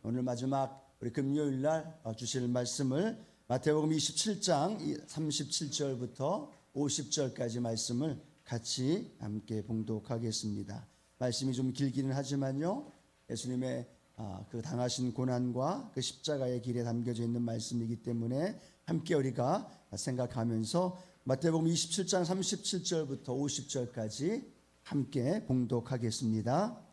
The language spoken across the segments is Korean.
오늘 마지막 우리 금요일 날 주실 말씀을 마태복음 27장 37절부터 50절까지 말씀을 같이 함께 봉독하겠습니다. 말씀이 좀 길기는 하지만요, 예수님의 그 당하신 고난과 그 십자가의 길에 담겨져 있는 말씀이기 때문에 함께 우리가 생각하면서 마태복음 27장 37절부터 50절까지 함께 봉독하겠습니다.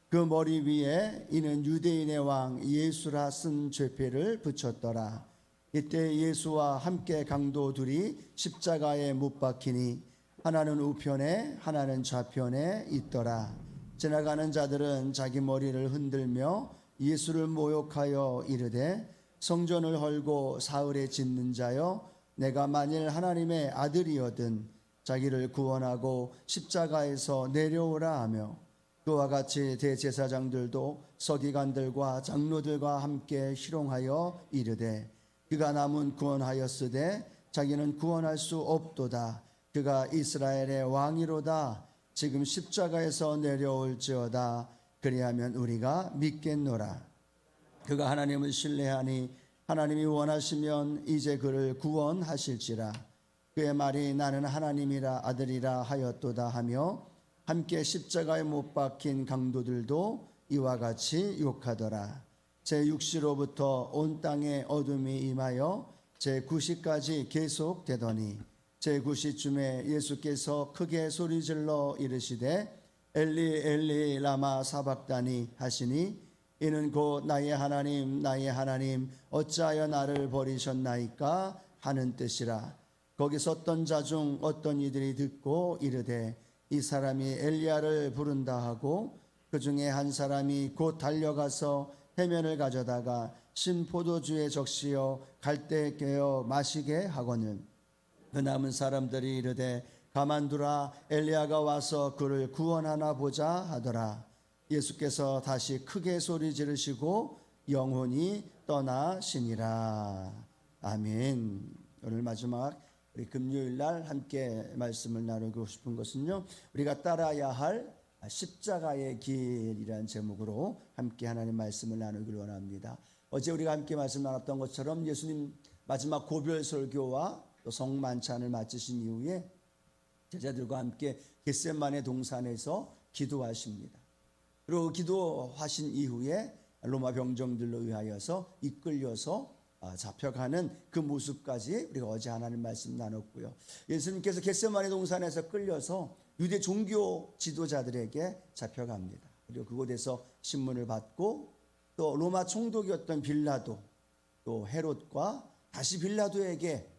그 머리 위에 이는 유대인의 왕 예수라 쓴 죄패를 붙였더라. 이때 예수와 함께 강도 둘이 십자가에 못 박히니 하나는 우편에 하나는 좌편에 있더라. 지나가는 자들은 자기 머리를 흔들며 예수를 모욕하여 이르되 성전을 헐고 사흘에 짓는 자여, 내가 만일 하나님의 아들이거든 자기를 구원하고 십자가에서 내려오라 하며, 그와 같이 대제사장들도 서기관들과 장로들과 함께 희롱하여 이르되 그가 남은 구원하였으되 자기는 구원할 수 없도다. 그가 이스라엘의 왕이로다. 지금 십자가에서 내려올지어다. 그리하면 우리가 믿겠노라. 그가 하나님을 신뢰하니 하나님이 원하시면 이제 그를 구원하실지라. 그의 말이 나는 하나님이라 아들이라 하였도다 하며 함께 십자가에 못 박힌 강도들도 이와 같이 욕하더라. 제6시로부터 온 땅에 어둠이 임하여 제9시까지 계속되더니 제9시쯤에 예수께서 크게 소리질러 이르시되 엘리 엘리 라마 사박다니 하시니 이는 곧 나의 하나님 어찌하여 나를 버리셨나이까 하는 뜻이라. 거기 섰던 자 중 어떤 이들이 듣고 이르되 이 사람이 엘리야를 부른다 하고, 그 중에 한 사람이 곧 달려가서 해면을 가져다가 신 포도주에 적시어 갈대에 깨어 마시게 하거늘, 그 남은 사람들이 이르되 가만두라, 엘리야가 와서 그를 구원하나 보자 하더라. 예수께서 다시 크게 소리 지르시고 영혼이 떠나시니라. 아멘. 오늘 마지막 우리 금요일 날 함께 말씀을 나누고 싶은 것은요, 우리가 따라야 할 십자가의 길이라는 제목으로 함께 하나님 말씀을 나누길 원합니다. 어제 우리가 함께 말씀 나눴던 것처럼 예수님 마지막 고별 설교와 또 성만찬을 마치신 이후에 제자들과 함께 겟세마네 동산에서 기도하십니다. 그리고 기도하신 이후에 로마 병정들로 의하여서 이끌려서 잡혀가는 그 모습까지 우리가 어제 하나님 말씀 나눴고요. 예수님께서 겟세마네 동산에서 끌려서 유대 종교 지도자들에게 잡혀갑니다. 그리고 그곳에서 신문을 받고 또 로마 총독이었던 빌라도, 또 헤롯과 다시 빌라도에게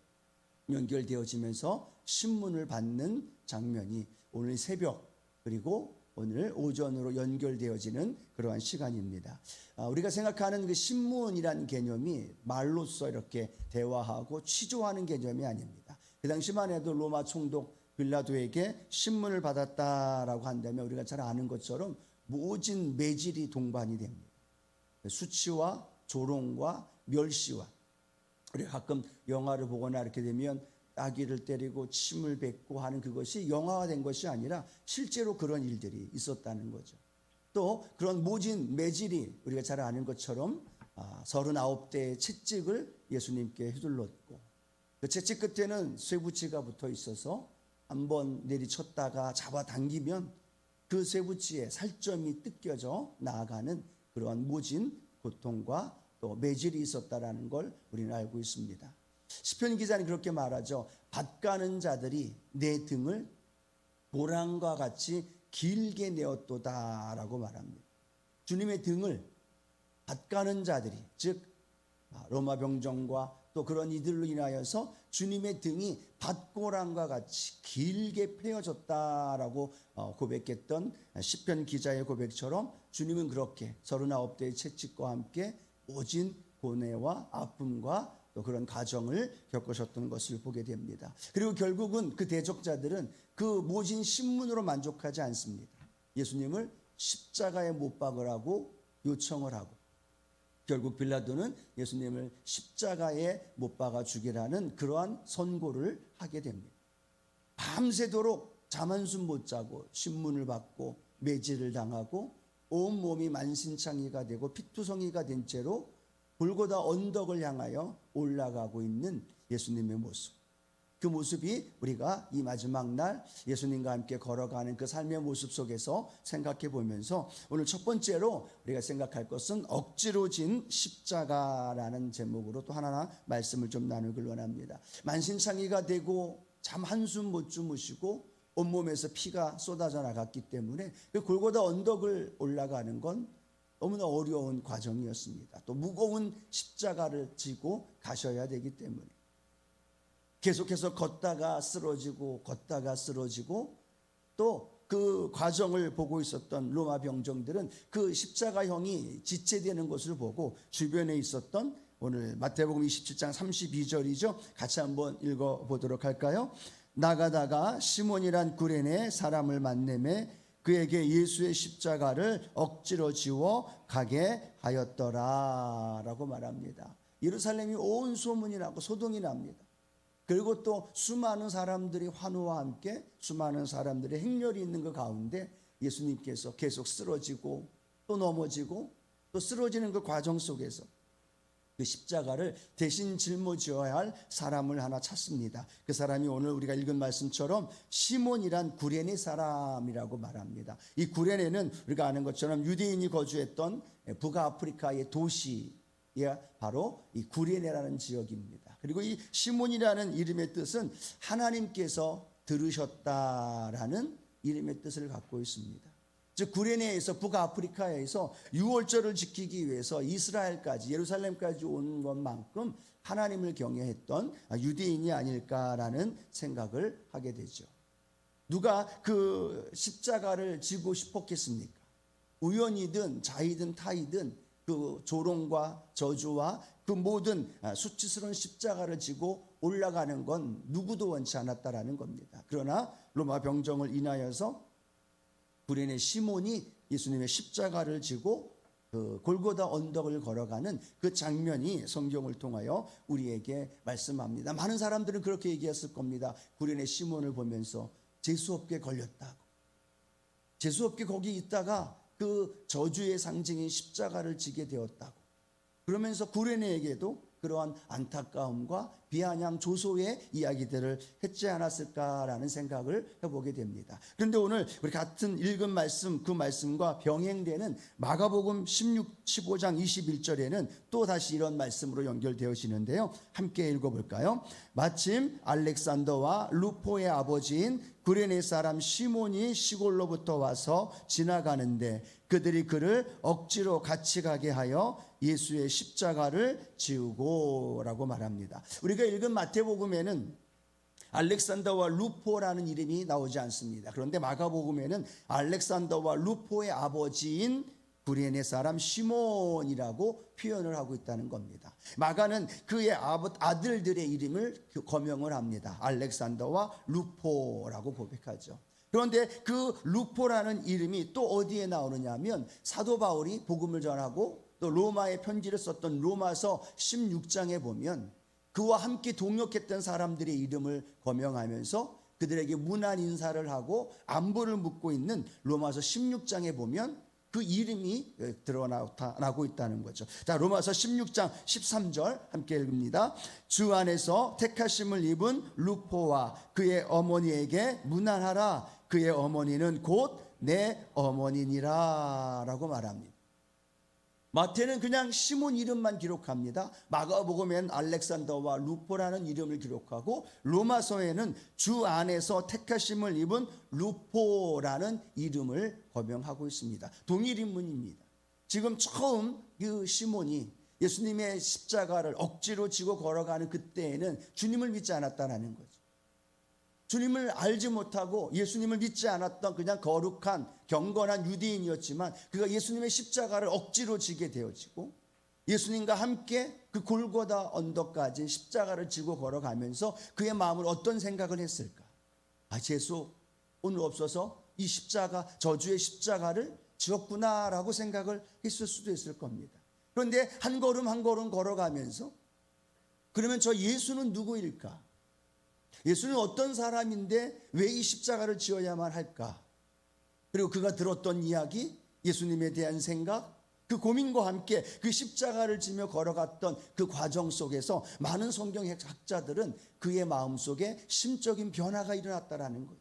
연결되어지면서 신문을 받는 장면이 오늘 새벽 그리고 오늘 오전으로 연결되어지는 그러한 시간입니다. 우리가 생각하는 그 신문이라는 개념이 말로써 이렇게 대화하고 취조하는 개념이 아닙니다. 그 당시만 해도 로마 총독 빌라도에게 신문을 받았다라고 한다면 우리가 잘 아는 것처럼 모진 매질이 동반이 됩니다. 수치와 조롱과 멸시와, 우리가 가끔 영화를 보거나 이렇게 되면 아기를 때리고 침을 뱉고 하는 그것이 영화화된 것이 아니라 실제로 그런 일들이 있었다는 거죠. 또 그런 모진 매질이 우리가 잘 아는 것처럼 39대의 채찍을 예수님께 휘둘렀고, 그 채찍 끝에는 쇠붙이가 붙어 있어서 한번 내리쳤다가 잡아당기면 그 쇠붙이에 살점이 뜯겨져 나아가는 그러한 모진 고통과 또 매질이 있었다라는 걸 우리는 알고 있습니다. 시편 기자는 그렇게 말하죠. 밭가는 자들이 내 등을 도랑과 같이 길게 내었도다라고 말합니다. 주님의 등을 밭가는 자들이, 즉 로마 병정과 또 그런 이들로 인하여서 주님의 등이 밭고랑과 같이 길게 패여졌다라고 고백했던 시편 기자의 고백처럼 주님은 그렇게 39대의 채찍과 함께 오진 고뇌와 아픔과 또 그런 가정을 겪으셨던 것을 보게 됩니다. 그리고 결국은 그 대적자들은 그 모진 신문으로 만족하지 않습니다. 예수님을 십자가에 못 박으라고 요청을 하고, 결국 빌라도는 예수님을 십자가에 못 박아 죽이라는 그러한 선고를 하게 됩니다. 밤새도록 잠 한숨 못 자고 신문을 받고 매질을 당하고 온몸이 만신창이가 되고 피투성이가 된 채로 골고다 언덕을 향하여 올라가고 있는 예수님의 모습. 그 모습이 우리가 이 마지막 날 예수님과 함께 걸어가는 그 삶의 모습 속에서 생각해 보면서 오늘 첫 번째로 우리가 생각할 것은 억지로 진 십자가라는 제목으로 또 하나 말씀을 좀 나누길 원합니다. 만신창이가 되고 잠 한숨 못 주무시고 온몸에서 피가 쏟아져 나갔기 때문에 그 골고다 언덕을 올라가는 건 너무나 어려운 과정이었습니다. 또 무거운 십자가를 지고 가셔야 되기 때문에 계속해서 걷다가 쓰러지고 또 그 과정을 보고 있었던 로마 병정들은 그 십자가형이 지체되는 것을 보고 주변에 있었던 오늘 마태복음 27장 32절이죠. 같이 한번 읽어보도록 할까요? 나가다가 시몬이란 구레네 사람을 만나매 그에게 예수의 십자가를 억지로 지워 가게 하였더라 라고 말합니다. 예루살렘이 온 소문이 나고 소동이 납니다. 그리고 또 수많은 사람들이 환호와 함께 수많은 사람들의 행렬이 있는 그 가운데 예수님께서 계속 쓰러지고 또 넘어지고 또 쓰러지는 그 과정 속에서 그 십자가를 대신 짊어져야 할 사람을 하나 찾습니다. 그 사람이 오늘 우리가 읽은 말씀처럼 시몬이란 구레네 사람이라고 말합니다. 이 구레네는 우리가 아는 것처럼 유대인이 거주했던 북아프리카의 도시 바로 이 구레네라는 지역입니다. 그리고 이 시몬이라는 이름의 뜻은 하나님께서 들으셨다라는 이름의 뜻을 갖고 있습니다. 즉 구레네에서 북아프리카에서 유월절을 지키기 위해서 이스라엘까지 예루살렘까지 온 것만큼 하나님을 경외했던 유대인이 아닐까라는 생각을 하게 되죠. 누가 그 십자가를 지고 싶었겠습니까? 우연이든 자이든 타이든 그 조롱과 저주와 그 모든 수치스러운 십자가를 지고 올라가는 건 누구도 원치 않았다라는 겁니다. 그러나 로마 병정을 인하여서 구레네 시몬이 예수님의 십자가를 지고 그 골고다 언덕을 걸어가는 그 장면이 성경을 통하여 우리에게 말씀합니다. 많은 사람들은 그렇게 얘기했을 겁니다. 구레네 시몬을 보면서 재수없게 걸렸다고. 재수없게 거기 있다가 그 저주의 상징인 십자가를 지게 되었다고. 그러면서 구레네에게도 그러한 안타까움과 비아냥 조소의 이야기들을 했지 않았을까라는 생각을 해보게 됩니다. 그런데 오늘 우리 같은 읽은 말씀, 그 말씀과 병행되는 마가복음 15장 21절에는 또 다시 이런 말씀으로 연결되어지는데요. 함께 읽어볼까요? 마침 알렉산더와 루포의 아버지인 구레네 사람 시몬이 시골로부터 와서 지나가는데 그들이 그를 억지로 같이 가게 하여 예수의 십자가를 지우고 라고 말합니다. 우리가 읽은 마태복음에는 알렉산더와 루포라는 이름이 나오지 않습니다. 그런데 마가복음에는 알렉산더와 루포의 아버지인 구레네 사람 시몬이라고 표현을 하고 있다는 겁니다. 마가는 그의 아들들의 이름을 거명을 합니다. 알렉산더와 루포라고 고백하죠. 그런데 그 루포라는 이름이 또 어디에 나오느냐 하면 사도 바울이 복음을 전하고 또 로마에 편지를 썼던 로마서 16장에 보면 그와 함께 동역했던 사람들의 이름을 거명하면서 그들에게 문안 인사를 하고 안부를 묻고 있는 로마서 16장에 보면 그 이름이 드러나고 있다는 거죠. 자, 로마서 16장 13절 함께 읽습니다. 주 안에서 택하심을 입은 루포와 그의 어머니에게 문안하라. 그의 어머니는 곧 내 어머니니라 라고 말합니다. 마태는 그냥 시몬 이름만 기록합니다. 마가복음에는 알렉산더와 루포라는 이름을 기록하고 로마서에는 주 안에서 택하심을 입은 루포라는 이름을 거명하고 있습니다. 동일 인물입니다. 지금 처음 그 시몬이 예수님의 십자가를 억지로 지고 걸어가는 그때에는 주님을 믿지 않았다는 거죠. 주님을 알지 못하고 예수님을 믿지 않았던 그냥 거룩한 경건한 유대인이었지만 그가 예수님의 십자가를 억지로 지게 되어지고 예수님과 함께 그 골고다 언덕까지 십자가를 지고 걸어가면서 그의 마음을 어떤 생각을 했을까? 재수 오늘 없어서 이 십자가 저주의 십자가를 지었구나라고 생각을 했을 수도 있을 겁니다. 그런데 한 걸음 한 걸음 걸어가면서 그러면 저 예수는 누구일까? 예수는 어떤 사람인데 왜 이 십자가를 지어야만 할까? 그리고 그가 들었던 이야기, 예수님에 대한 생각, 그 고민과 함께 그 십자가를 지며 걸어갔던 그 과정 속에서 많은 성경학자들은 그의 마음속에 심적인 변화가 일어났다라는 거죠.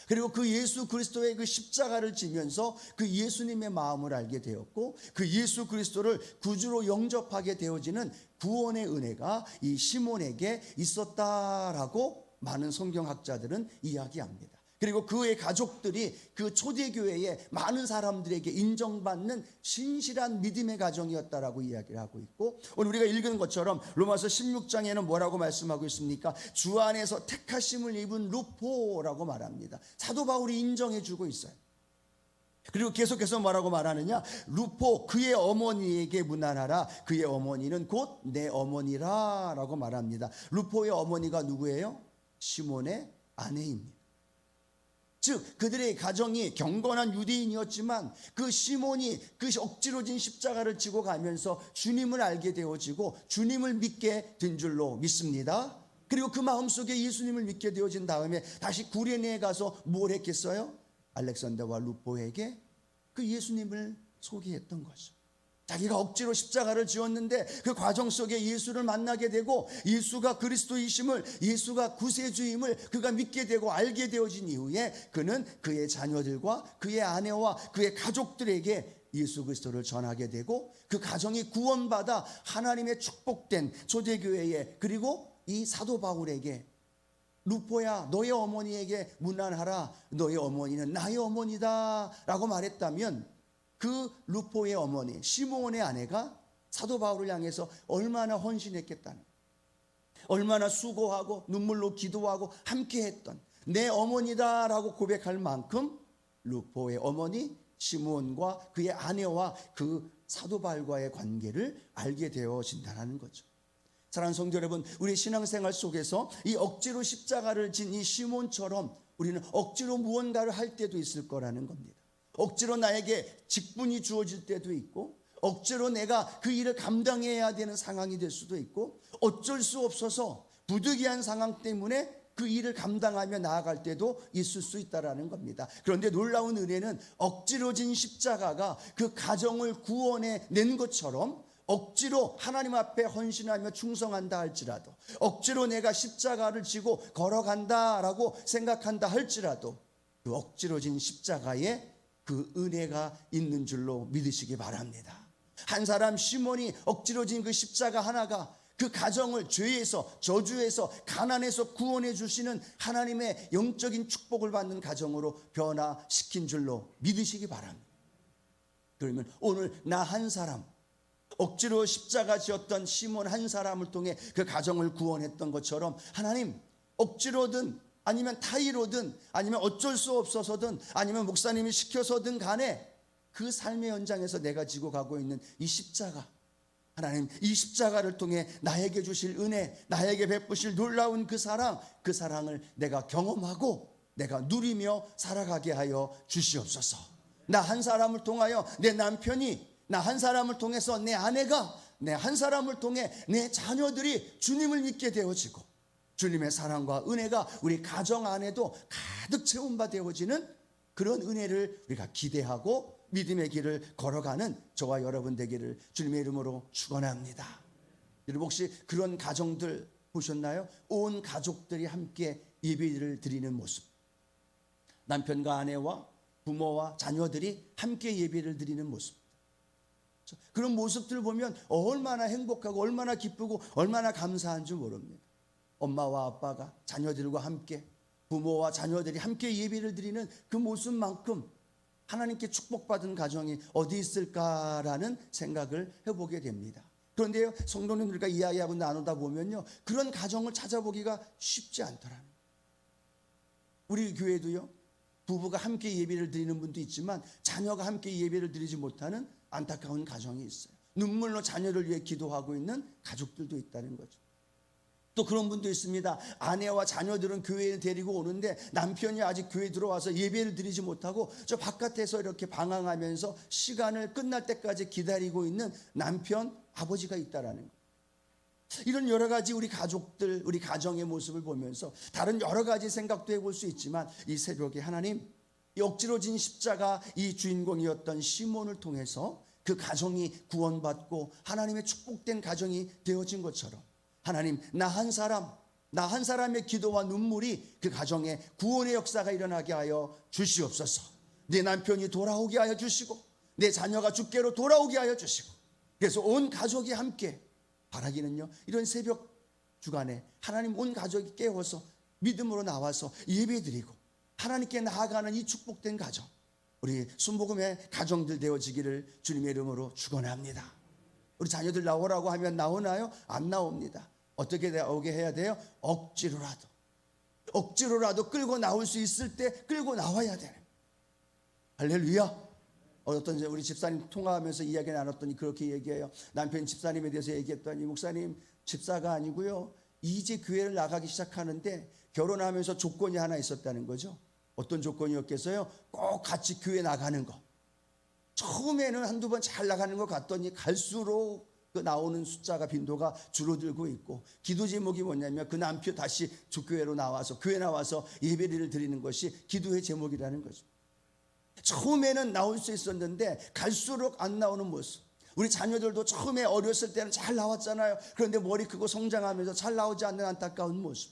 그리고 그 예수 그리스도의 그 십자가를 지면서 그 예수님의 마음을 알게 되었고, 그 예수 그리스도를 구주로 영접하게 되어지는 구원의 은혜가 이 시몬에게 있었다라고 많은 성경학자들은 이야기합니다. 그리고 그의 가족들이 그 초대교회의 많은 사람들에게 인정받는 신실한 믿음의 가정이었다라고 이야기를 하고 있고, 오늘 우리가 읽은 것처럼 로마서 16장에는 뭐라고 말씀하고 있습니까? 주 안에서 택하심을 입은 루포라고 말합니다. 사도 바울이 인정해 주고 있어요. 그리고 계속해서 뭐라고 말하느냐? 루포 그의 어머니에게 문안하라. 그의 어머니는 곧 내 어머니라 라고 말합니다. 루포의 어머니가 누구예요? 시몬의 아내입니다. 즉 그들의 가정이 경건한 유대인이었지만 그 시몬이 그 억지로 진 십자가를 지고 가면서 주님을 알게 되어지고 주님을 믿게 된 줄로 믿습니다. 그리고 그 마음속에 예수님을 믿게 되어진 다음에 다시 구레네에 가서 뭘 했겠어요? 알렉산더와 루포에게 그 예수님을 소개했던 거죠. 자기가 억지로 십자가를 지었는데 그 과정 속에 예수를 만나게 되고, 예수가 그리스도이심을, 예수가 구세주임을 그가 믿게 되고 알게 되어진 이후에 그는 그의 자녀들과 그의 아내와 그의 가족들에게 예수 그리스도를 전하게 되고, 그 가정이 구원받아 하나님의 축복된 초대교회에, 그리고 이 사도 바울에게 루포야 너의 어머니에게 문안하라. 너의 어머니는 나의 어머니다 라고 말했다면, 그 루포의 어머니 시몬의 아내가 사도 바울을 향해서 얼마나 헌신했겠다는, 얼마나 수고하고 눈물로 기도하고 함께했던 내 어머니다라고 고백할 만큼 루포의 어머니 시몬과 그의 아내와 그 사도 바울과의 관계를 알게 되어진다는 거죠. 사랑하는 성도 여러분, 우리 신앙생활 속에서 이 억지로 십자가를 진 이 시몬처럼 우리는 억지로 무언가를 할 때도 있을 거라는 겁니다. 억지로 나에게 직분이 주어질 때도 있고, 억지로 내가 그 일을 감당해야 되는 상황이 될 수도 있고, 어쩔 수 없어서 부득이한 상황 때문에 그 일을 감당하며 나아갈 때도 있을 수 있다는 겁니다. 그런데 놀라운 은혜는 억지로 진 십자가가 그 가정을 구원해 낸 것처럼, 억지로 하나님 앞에 헌신하며 충성한다 할지라도, 억지로 내가 십자가를 지고 걸어간다라고 생각한다 할지라도, 그 억지로 진 십자가에 그 은혜가 있는 줄로 믿으시기 바랍니다. 한 사람 시몬이 억지로 진 그 십자가 하나가 그 가정을 죄에서, 저주에서, 가난에서 구원해 주시는 하나님의 영적인 축복을 받는 가정으로 변화시킨 줄로 믿으시기 바랍니다. 그러면 오늘 나 한 사람, 억지로 십자가 지었던 시몬 한 사람을 통해 그 가정을 구원했던 것처럼, 하나님 억지로든 아니면 타의로든 아니면 어쩔 수 없어서든 아니면 목사님이 시켜서든 간에 그 삶의 현장에서 내가 지고 가고 있는 이 십자가, 하나님 이 십자가를 통해 나에게 주실 은혜, 나에게 베푸실 놀라운 그 사랑을 내가 경험하고 내가 누리며 살아가게 하여 주시옵소서. 나 한 사람을 통하여 내 남편이, 나 한 사람을 통해서 내 아내가, 내 한 사람을 통해 내 자녀들이 주님을 믿게 되어지고, 주님의 사랑과 은혜가 우리 가정 안에도 가득 채운 바 되어지는 그런 은혜를 우리가 기대하고 믿음의 길을 걸어가는 저와 여러분 되기를 주님의 이름으로 축원합니다. 여러분 혹시 그런 가정들 보셨나요? 온 가족들이 함께 예배를 드리는 모습, 남편과 아내와 부모와 자녀들이 함께 예배를 드리는 모습, 그런 모습들 보면 얼마나 행복하고 얼마나 기쁘고 얼마나 감사한 줄 모릅니다. 엄마와 아빠가 자녀들과 함께, 부모와 자녀들이 함께 예배를 드리는 그 모습만큼 하나님께 축복받은 가정이 어디 있을까라는 생각을 해보게 됩니다. 그런데요, 성도님들과 이야기하고 나누다 보면요, 그런 가정을 찾아보기가 쉽지 않더라는 거예요. 우리 교회도요, 부부가 함께 예배를 드리는 분도 있지만 자녀가 함께 예배를 드리지 못하는 안타까운 가정이 있어요. 눈물로 자녀를 위해 기도하고 있는 가족들도 있다는 거죠. 또 그런 분도 있습니다. 아내와 자녀들은 교회에 데리고 오는데 남편이 아직 교회에 들어와서 예배를 드리지 못하고 저 바깥에서 이렇게 방황하면서 시간을 끝날 때까지 기다리고 있는 남편, 아버지가 있다라는 거예요. 이런 여러 가지 우리 가족들, 우리 가정의 모습을 보면서 다른 여러 가지 생각도 해볼 수 있지만, 이 새벽에 하나님, 이 억지로 진 십자가 이 주인공이었던 시몬을 통해서 그 가정이 구원받고 하나님의 축복된 가정이 되어진 것처럼 하나님, 나 한 사람의 기도와 눈물이 그 가정에 구원의 역사가 일어나게 하여 주시옵소서. 내 남편이 돌아오게 하여 주시고 내 자녀가 주께로 돌아오게 하여 주시고, 그래서 온 가족이 함께 바라기는요, 이런 새벽 주간에 하나님 온 가족이 깨워서 믿음으로 나와서 예배드리고 하나님께 나아가는 이 축복된 가정, 우리 순복음의 가정들 되어지기를 주님의 이름으로 축원합니다. 우리 자녀들 나오라고 하면 나오나요? 안 나옵니다. 어떻게 나오게 해야 돼요? 억지로라도 끌고 나올 수 있을 때 끌고 나와야 돼요. 할렐루야. 어떤 우리 집사님 통화하면서 이야기 나눴더니 그렇게 얘기해요. 남편 집사님에 대해서 얘기했더니, 목사님, 집사가 아니고요, 이제 교회를 나가기 시작하는데 결혼하면서 조건이 하나 있었다는 거죠. 어떤 조건이었겠어요? 꼭 같이 교회 나가는 거. 처음에는 한두 번 잘 나가는 것 같더니 갈수록 그 나오는 숫자가, 빈도가 줄어들고 있고, 기도 제목이 뭐냐면 그 남편 다시 주교회로 나와서, 교회 나와서 예배를 드리는 것이 기도의 제목이라는 거죠. 처음에는 나올 수 있었는데 갈수록 안 나오는 모습. 우리 자녀들도 처음에 어렸을 때는 잘 나왔잖아요. 그런데 머리 크고 성장하면서 잘 나오지 않는 안타까운 모습.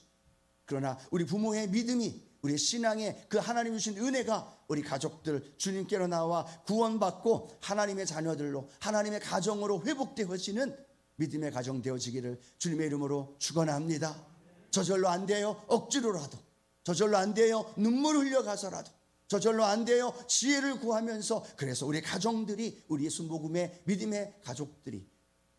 그러나 우리 부모의 믿음이, 우리의 신앙의 그 하나님 주신 은혜가 우리 가족들 주님께로 나와 구원받고 하나님의 자녀들로, 하나님의 가정으로 회복되어지는 믿음의 가정 되어지기를 주님의 이름으로 축원합니다. 저절로 안 돼요. 억지로라도. 저절로 안 돼요. 눈물 흘려가서라도. 저절로 안 돼요. 지혜를 구하면서. 그래서 우리 가정들이, 우리의 순복음의 믿음의 가족들이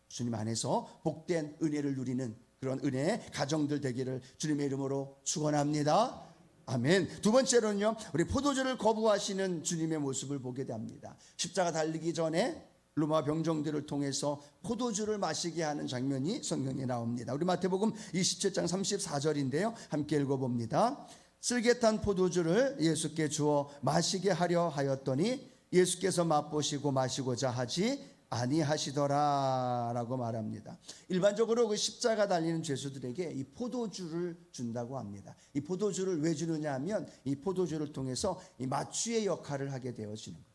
주님 안에서 복된 은혜를 누리는 그런 은혜의 가정들 되기를 주님의 이름으로 축원합니다. 아멘. 두 번째로는요, 우리 포도주를 거부하시는 주님의 모습을 보게 됩니다. 십자가 달리기 전에 로마 병정들을 통해서 포도주를 마시게 하는 장면이 성경에 나옵니다. 우리 마태복음 27장 34절인데요. 함께 읽어봅니다. 쓸개탄 포도주를 예수께 주어 마시게 하려 하였더니 예수께서 맛보시고 마시고자 하지 아니하시더라 라고 말합니다. 일반적으로 그 십자가 달리는 죄수들에게 이 포도주를 준다고 합니다. 이 포도주를 왜 주느냐 하면 이 포도주를 통해서 이 마취의 역할을 하게 되어지는 거예요.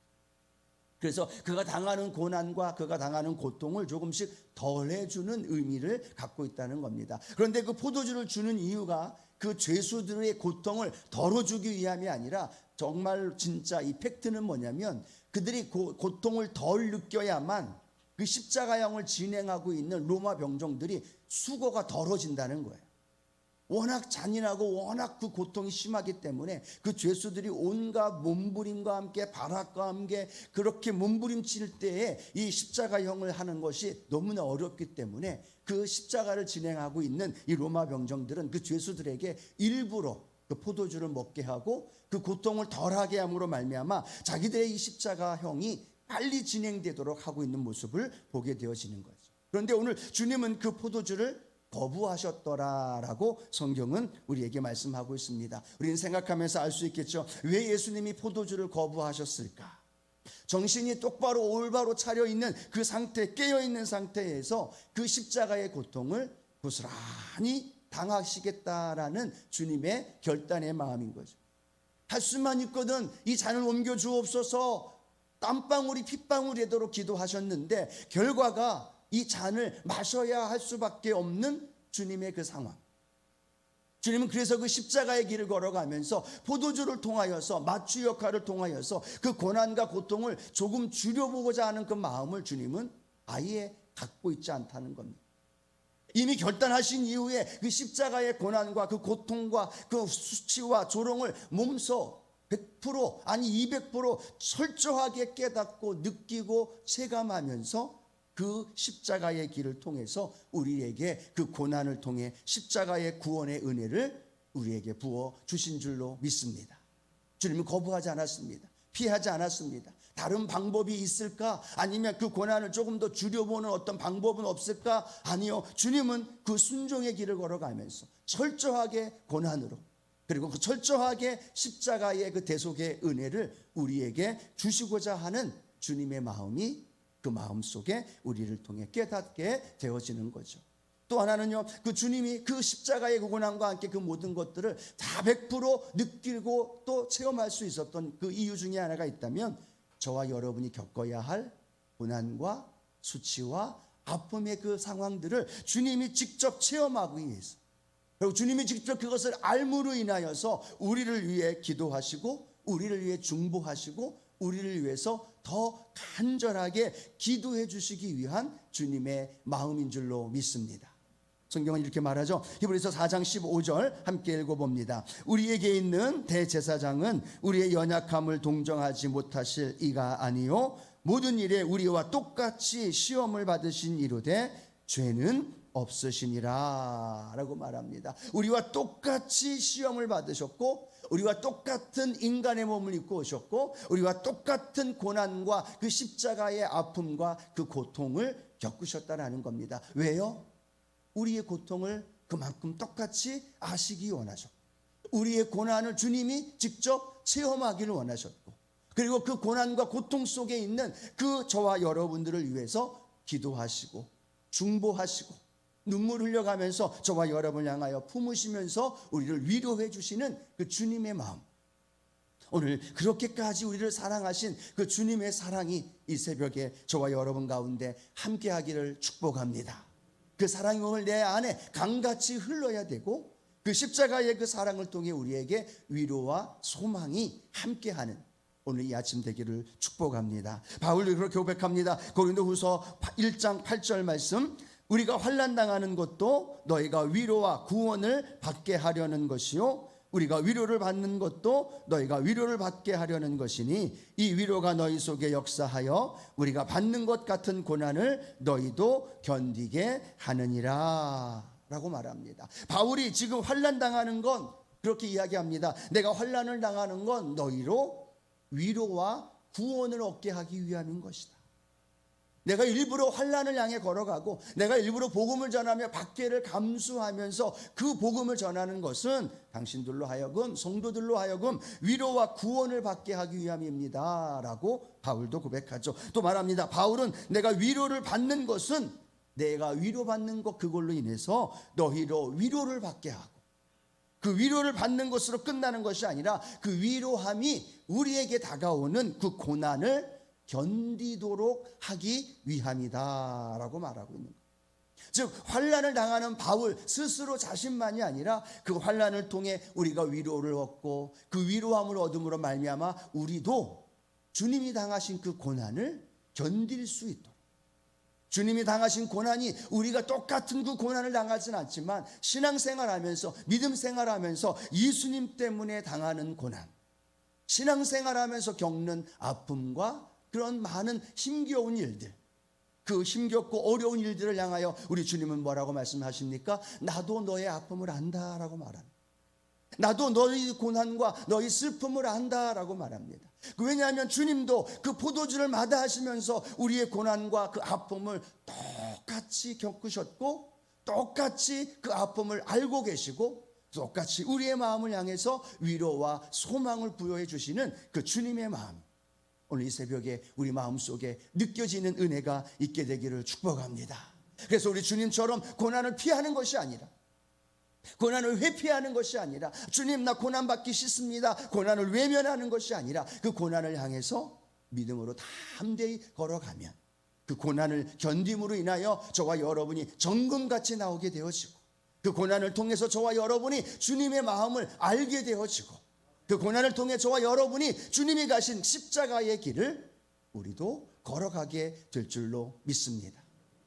그래서 그가 당하는 고난과 그가 당하는 고통을 조금씩 덜해주는 의미를 갖고 있다는 겁니다. 그런데 그 포도주를 주는 이유가 그 죄수들의 고통을 덜어주기 위함이 아니라, 정말 진짜 이 팩트는 뭐냐면 그들이 고통을 덜 느껴야만 그 십자가형을 진행하고 있는 로마 병정들이 수고가 덜어진다는 거예요. 워낙 잔인하고 워낙 그 고통이 심하기 때문에 그 죄수들이 온갖 몸부림과 함께 발악과 함께 그렇게 몸부림칠 때에 이 십자가형을 하는 것이 너무나 어렵기 때문에 그 십자가를 진행하고 있는 이 로마 병정들은 그 죄수들에게 일부러 그 포도주를 먹게 하고 그 고통을 덜하게 함으로 말미암아 자기들의 이 십자가형이 빨리 진행되도록 하고 있는 모습을 보게 되어지는 거죠. 그런데 오늘 주님은 그 포도주를 거부하셨더라라고 성경은 우리에게 말씀하고 있습니다. 우리는 생각하면서 알 수 있겠죠. 왜 예수님이 포도주를 거부하셨을까? 정신이 똑바로 올바로 차려있는 그 상태, 깨어있는 상태에서 그 십자가의 고통을 고스란히 당하시겠다라는 주님의 결단의 마음인 거죠. 할 수만 있거든 이 잔을 옮겨 주옵소서, 땀방울이 핏방울이 되도록 기도하셨는데 결과가 이 잔을 마셔야 할 수밖에 없는 주님의 그 상황. 주님은 그래서 그 십자가의 길을 걸어가면서 포도주를 통하여서, 마취 역할을 통하여서 그 고난과 고통을 조금 줄여보고자 하는 그 마음을 주님은 아예 갖고 있지 않다는 겁니다. 이미 결단하신 이후에 그 십자가의 고난과 그 고통과 그 수치와 조롱을 몸소 100% 아니 200% 철저하게 깨닫고 느끼고 체감하면서 그 십자가의 길을 통해서 우리에게 그 고난을 통해 십자가의 구원의 은혜를 우리에게 부어 주신 줄로 믿습니다. 주님은 거부하지 않았습니다. 피하지 않았습니다. 다른 방법이 있을까? 아니면 그 고난을 조금 더 줄여보는 어떤 방법은 없을까? 아니요. 주님은 그 순종의 길을 걸어가면서 철저하게 고난으로, 그리고 그 철저하게 십자가의 그 대속의 은혜를 우리에게 주시고자 하는 주님의 마음이 그 마음 속에 우리를 통해 깨닫게 되어지는 거죠. 또 하나는요, 그 주님이 그 십자가의 그 고난과 함께 그 모든 것들을 다 100% 느끼고 또 체험할 수 있었던 그 이유 중에 하나가 있다면, 저와 여러분이 겪어야 할 고난과 수치와 아픔의 그 상황들을 주님이 직접 체험하기 위해서, 그리고 주님이 직접 그것을 알므로 인하여서 우리를 위해 기도하시고 우리를 위해 중보하시고 우리를 위해서 더 간절하게 기도해 주시기 위한 주님의 마음인 줄로 믿습니다. 성경은 이렇게 말하죠. 히브리서 4장 15절 함께 읽어봅니다. 우리에게 있는 대제사장은 우리의 연약함을 동정하지 못하실 이가 아니요 모든 일에 우리와 똑같이 시험을 받으신 이로되 죄는 없으시니라 라고 말합니다. 우리와 똑같이 시험을 받으셨고 우리와 똑같은 인간의 몸을 입고 오셨고 우리와 똑같은 고난과 그 십자가의 아픔과 그 고통을 겪으셨다라는 겁니다. 왜요? 우리의 고통을 그만큼 똑같이 아시기 원하셨고 우리의 고난을 주님이 직접 체험하기를 원하셨고 그리고 그 고난과 고통 속에 있는 그 저와 여러분들을 위해서 기도하시고 중보하시고 눈물 흘려가면서 저와 여러분을 향하여 품으시면서 우리를 위로해 주시는 그 주님의 마음, 오늘 그렇게까지 우리를 사랑하신 그 주님의 사랑이 이 새벽에 저와 여러분 가운데 함께하기를 축복합니다. 그 사랑이 오늘 내 안에 강같이 흘러야 되고 그 십자가의 그 사랑을 통해 우리에게 위로와 소망이 함께하는 오늘 이 아침 되기를 축복합니다. 바울이 그렇게 고백합니다. 고린도후서 1장 8절 말씀, 우리가 환난당하는 것도 너희가 위로와 구원을 받게 하려는 것이요 우리가 위로를 받는 것도 너희가 위로를 받게 하려는 것이니 이 위로가 너희 속에 역사하여 우리가 받는 것 같은 고난을 너희도 견디게 하느니라 라고 말합니다. 바울이 지금 환난당하는 건 그렇게 이야기합니다. 내가 환난을 당하는 건 너희로 위로와 구원을 얻게 하기 위함인 것이다. 내가 일부러 환난을 향해 걸어가고 내가 일부러 복음을 전하며 박해를 감수하면서 그 복음을 전하는 것은 당신들로 하여금 성도들로 하여금 위로와 구원을 받게 하기 위함입니다 라고 바울도 고백하죠. 또 말합니다. 바울은 내가 위로를 받는 것은 내가 위로받는 것 그걸로 인해서 너희로 위로를 받게 하고 그 위로를 받는 것으로 끝나는 것이 아니라 그 위로함이 우리에게 다가오는 그 고난을 견디도록 하기 위함이다 라고 말하고 있는 거예요. 즉 환난을 당하는 바울 스스로 자신만이 아니라 그 환난을 통해 우리가 위로를 얻고 그 위로함을 얻음으로 말미암아 우리도 주님이 당하신 그 고난을 견딜 수 있도록, 주님이 당하신 고난이 우리가 똑같은 그 고난을 당하지는 않지만 신앙생활하면서 믿음생활하면서 예수님 때문에 당하는 고난, 신앙생활하면서 겪는 아픔과 그런 많은 힘겨운 일들, 그 힘겹고 어려운 일들을 향하여 우리 주님은 뭐라고 말씀하십니까? 나도 너의 아픔을 안다라고 말합니다. 나도 너희 고난과 너희 슬픔을 안다라고 말합니다. 왜냐하면 주님도 그 포도주를 마다하시면서 우리의 고난과 그 아픔을 똑같이 겪으셨고 똑같이 그 아픔을 알고 계시고 똑같이 우리의 마음을 향해서 위로와 소망을 부여해 주시는 그 주님의 마음, 오늘 이 새벽에 우리 마음속에 느껴지는 은혜가 있게 되기를 축복합니다. 그래서 우리 주님처럼 고난을 피하는 것이 아니라, 고난을 회피하는 것이 아니라, 주님 나 고난 받기 싫습니다, 고난을 외면하는 것이 아니라 그 고난을 향해서 믿음으로 담대히 걸어가면 그 고난을 견딤으로 인하여 저와 여러분이 정금같이 나오게 되어지고 그 고난을 통해서 저와 여러분이 주님의 마음을 알게 되어지고 그 고난을 통해 저와 여러분이 주님이 가신 십자가의 길을 우리도 걸어가게 될 줄로 믿습니다.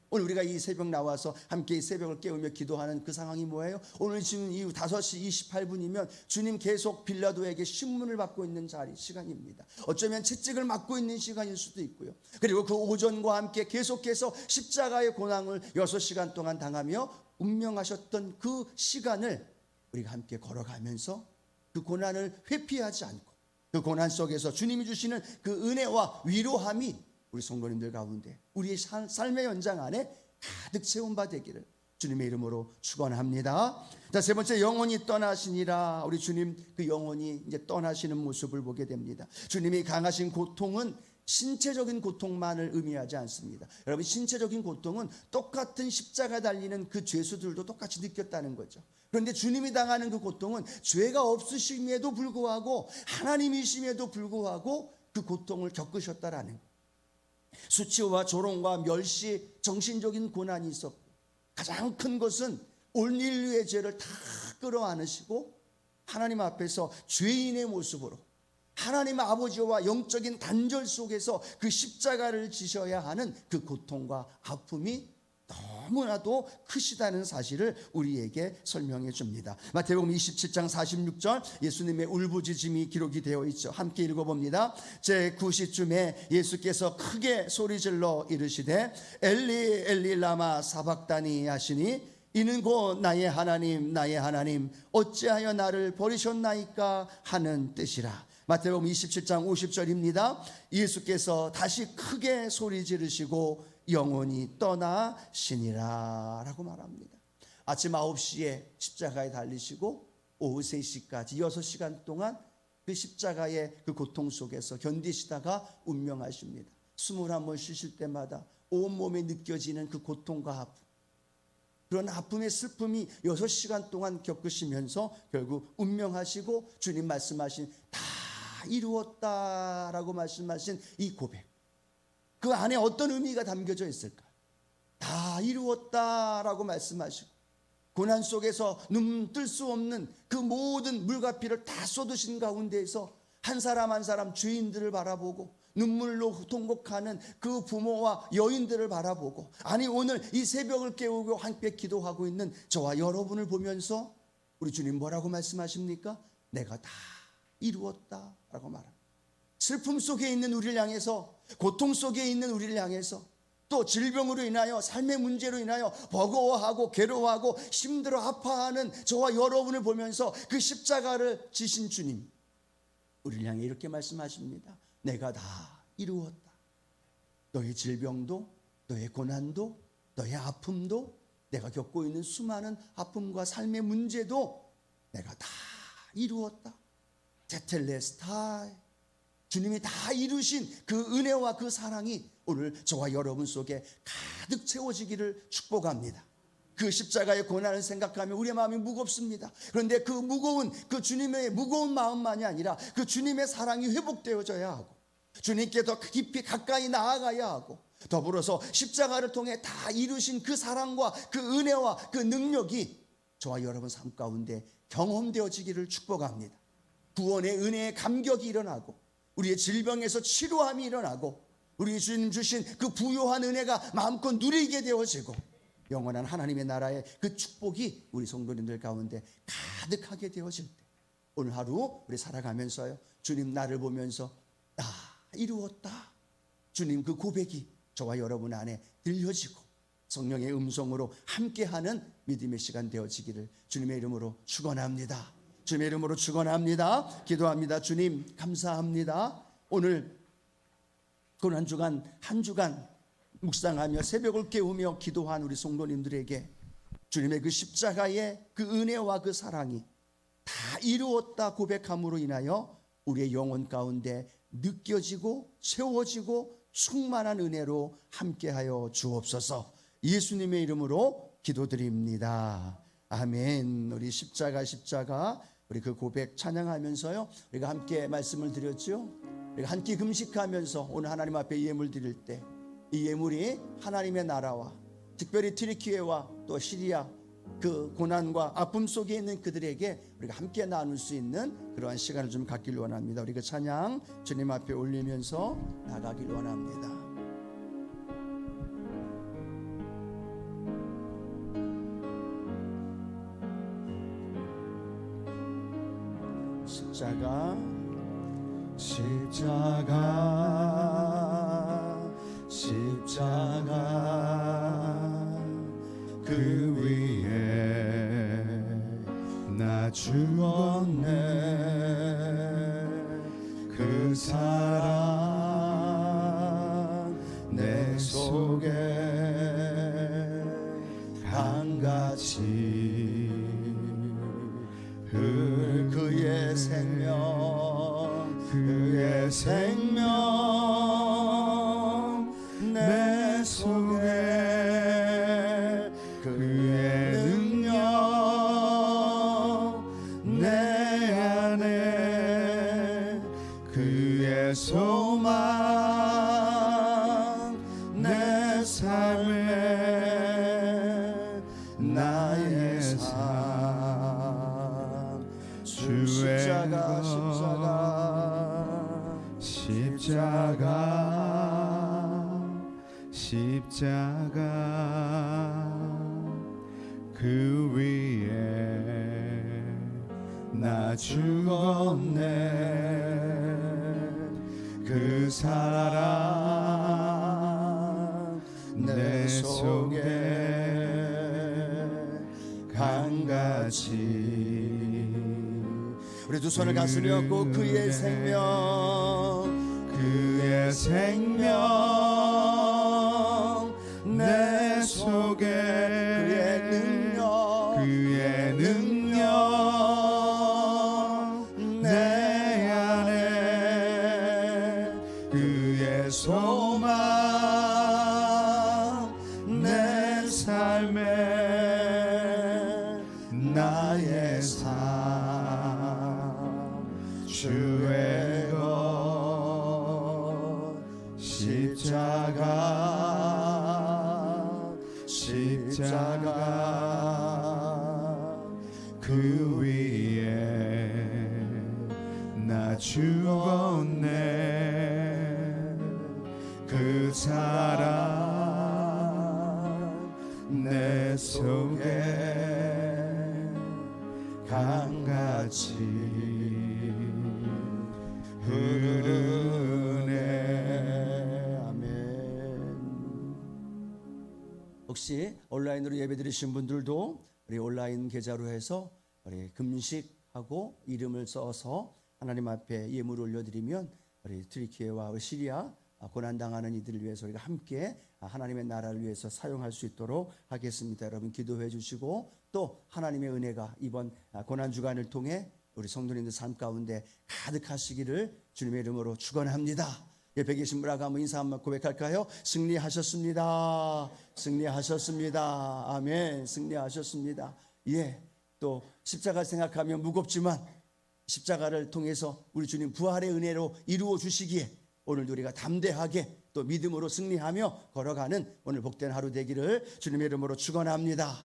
오늘 우리가 이 새벽 나와서 함께 이 새벽을 깨우며 기도하는 그 상황이 뭐예요? 오늘 지금 이후 5시 28분이면 주님 계속 빌라도에게 신문을 받고 있는 시간입니다. 어쩌면 채찍을 맞고 있는 시간일 수도 있고요. 그리고 그 오전과 함께 계속해서 십자가의 고난을 6시간 동안 당하며 운명하셨던 그 시간을 우리가 함께 걸어가면서 그 고난을 회피하지 않고 그 고난 속에서 주님이 주시는 그 은혜와 위로함이 우리 성도님들 가운데 우리의 삶의 연장 안에 가득 채운 바 되기를 주님의 이름으로 축원합니다. 자, 세 번째, 영원히 떠나시니라. 우리 주님 그 영원히 이제 떠나시는 모습을 보게 됩니다. 주님이 강하신 고통은 신체적인 고통만을 의미하지 않습니다. 여러분, 신체적인 고통은 똑같은 십자가 달리는 그 죄수들도 똑같이 느꼈다는 거죠. 그런데 주님이 당하는 그 고통은 죄가 없으심에도 불구하고 하나님이심에도 불구하고 그 고통을 겪으셨다라는 거예요. 수치와 조롱과 멸시, 정신적인 고난이 있었고, 가장 큰 것은 온 인류의 죄를 다 끌어안으시고 하나님 앞에서 죄인의 모습으로 하나님 아버지와 영적인 단절 속에서 그 십자가를 지셔야 하는 그 고통과 아픔이 너무나도 크시다는 사실을 우리에게 설명해 줍니다. 마태복음 27장 46절 예수님의 울부짖음이 기록이 되어 있죠. 함께 읽어봅니다. 제9시쯤에 예수께서 크게 소리질러 이르시되 엘리 엘리 라마 사박다니 하시니 이는 곧 나의 하나님 나의 하나님 어찌하여 나를 버리셨나이까 하는 뜻이라. 마태복음 27장 50절입니다. 예수께서 다시 크게 소리 지르시고 영혼이 떠나시니라 라고 말합니다. 아침 9시에 십자가에 달리시고 오후 3시까지 6시간 동안 그 십자가의 그 고통 속에서 견디시다가 운명하십니다. 21번 쉬실 때마다 온몸에 느껴지는 그 고통과 아픔, 그런 아픔의 슬픔이 6시간 동안 겪으시면서 결국 운명하시고 주님 말씀하신 다 이루었다라고 말씀하신 이 고백, 그 안에 어떤 의미가 담겨져 있을까? 다 이루었다라고 말씀하시고 고난 속에서 눈 뜰 수 없는 그 모든 물과 피를 다 쏟으신 가운데에서 한 사람 한 사람 죄인들을 바라보고 눈물로 통곡하는 그 부모와 여인들을 바라보고, 아니 오늘 이 새벽을 깨우고 함께 기도하고 있는 저와 여러분을 보면서 우리 주님 뭐라고 말씀하십니까? 내가 다 이루었다라고 말합니다. 슬픔 속에 있는 우리를 향해서, 고통 속에 있는 우리를 향해서, 또 질병으로 인하여 삶의 문제로 인하여 버거워하고 괴로워하고 힘들어 아파하는 저와 여러분을 보면서 그 십자가를 지신 주님, 우리를 향해 이렇게 말씀하십니다. 내가 다 이루었다. 너의 질병도, 너의 고난도, 너의 아픔도, 내가 겪고 있는 수많은 아픔과 삶의 문제도 내가 다 이루었다. 테텔레스타이, 주님이 다 이루신 그 은혜와 그 사랑이 오늘 저와 여러분 속에 가득 채워지기를 축복합니다. 그 십자가의 고난을 생각하면 우리의 마음이 무겁습니다. 그런데 그 무거운, 그 주님의 무거운 마음만이 아니라 그 주님의 사랑이 회복되어져야 하고, 주님께 더 깊이 가까이 나아가야 하고, 더불어서 십자가를 통해 다 이루신 그 사랑과 그 은혜와 그 능력이 저와 여러분 삶 가운데 경험되어지기를 축복합니다. 구원의 은혜의 감격이 일어나고, 우리의 질병에서 치료함이 일어나고, 우리 주님 주신 그 부요한 은혜가 마음껏 누리게 되어지고, 영원한 하나님의 나라의 그 축복이 우리 성도님들 가운데 가득하게 되어질 때, 오늘 하루 우리 살아가면서요, 주님 나를 보면서 다 이루었다, 주님 그 고백이 저와 여러분 안에 들려지고 성령의 음성으로 함께하는 믿음의 시간 되어지기를 주님의 이름으로 축원합니다. 주님의 이름으로 축원합니다. 기도합니다. 주님 감사합니다. 오늘 고난주간 한 주간 묵상하며 새벽을 깨우며 기도한 우리 성도님들에게 주님의 그 십자가의 그 은혜와 그 사랑이 다 이루었다 고백함으로 인하여 우리의 영혼 가운데 느껴지고 채워지고 충만한 은혜로 함께하여 주옵소서. 예수님의 이름으로 기도드립니다. 아멘. 우리 십자가 우리 그 고백 찬양하면서요, 우리가 함께 말씀을 드렸죠. 우리가 한 끼 금식하면서 오늘 하나님 앞에 예물 드릴 때 이 예물이 하나님의 나라와 특별히 튀르키예와 또 시리아 그 고난과 아픔 속에 있는 그들에게 우리가 함께 나눌 수 있는 그러한 시간을 좀 갖길 원합니다. 우리 그 찬양 주님 앞에 올리면서 나가길 원합니다. 십자가 그 위에 나 주었네. 그 사랑 내 속에 강같이 그의 생명 죽었네. 그 사랑 내 속에 강같이. 우리 두 손을 가슴에 얹고 그의 생명 내 속에 그의 능력 내 안에 그의 소망 내 삶에 나의 삶 주의 것 십자가 그 위에 나 죽었네. 그 사랑 내 속에 강같이 흐르네. 아멘. 혹시 온라인으로 예배드리신 분들도 우리 온라인 계좌로 해서 우리 금식하고 이름을 써서 하나님 앞에 예물을 올려드리면 우리 트리키예와 우리 시리아 고난당하는 이들을 위해서 우리가 함께 하나님의 나라를 위해서 사용할 수 있도록 하겠습니다. 여러분 기도해 주시고 또 하나님의 은혜가 이번 고난주간을 통해 우리 성도님들 삶 가운데 가득하시기를 주님의 이름으로 축원합니다. 옆에 계신 분하고 한번 인사 한번 고백할까요? 승리하셨습니다. 승리하셨습니다. 아멘. 승리하셨습니다. 예. 또 십자가 생각하면 무겁지만 십자가를 통해서 우리 주님 부활의 은혜로 이루어 주시기에 오늘도 우리가 담대하게 또 믿음으로 승리하며 걸어가는 오늘 복된 하루 되기를 주님의 이름으로 축원합니다.